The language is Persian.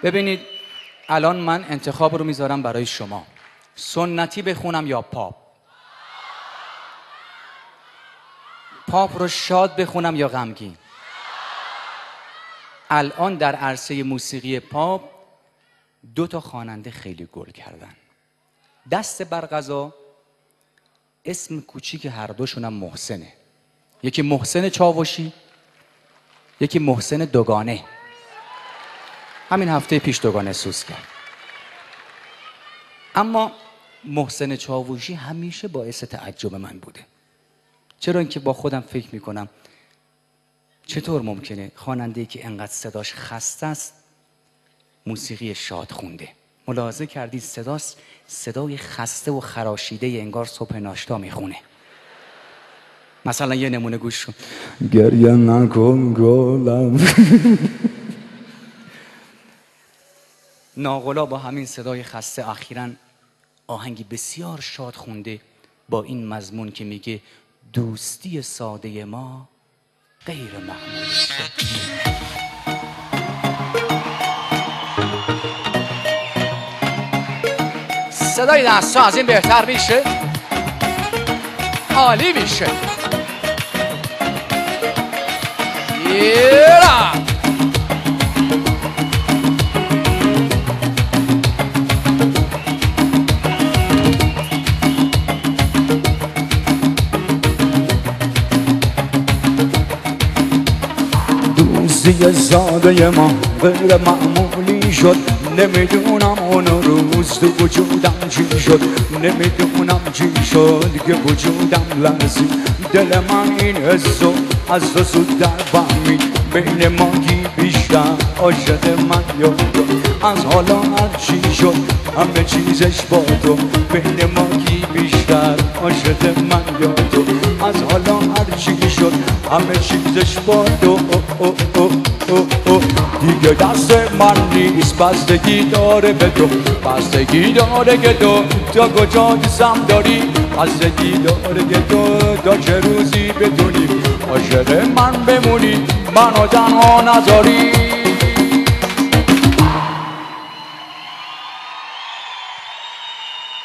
ببینید الان من انتخاب رو میذارم برای شما، سنتی بخونم یا پاپ؟ پاپ رو شاد بخونم یا غمگین؟ الان در عرصه موسیقی پاپ 2 تا خواننده خیلی گل کردن. دست بر قضا اسم کوچیک هر دوشون هم محسنه. یکی محسن چاوشی، یکی محسن دوگانه. همین هفته پیش دوگانه سوز کرد. اما محسن چاوشی همیشه باعث تعجب من بوده. چرا اینکه با خودم فکر میکنم چطور ممکنه خواننده‌ای که انقدر صداش خسته است موسیقی شاد خونده؟ ملاحظه کردید صدای خسته و خراشیده انگار صبح ناشتا میخونه. مثلا یه نمونه گوش کن. گریه نکن گلم. ناقلا با همین صدای خسته اخیراً آهنگی بسیار شاد خونده با این مضمون که میگه دوستی ساده ما غیر معمول شد. صدای دستا از این بهتر میشه، عالی میشه. یلا دوستی ساده ما غیر معمولی شد. نمیدونم اون روز تو وجودم چی شد، نمیدونم چی شد که وجودم لرزید. دل من این حسو از تو زود در فهمید، بین ما کی بیشتر عاشق من یا تو؟ از حالا هر چی شد همه چیزش با تو، بین ما کی بیشتر عاشق من یا تو؟ از حالا هر چی شد همه چیزش با تو. دیگه دست من نیست، بستگی داره به تو، بستگی داره که تو تا کجا دوستم داری، بستگی داره که تو تا چه روزی بتونی عاشق من بمونی، منو تنها نذاری.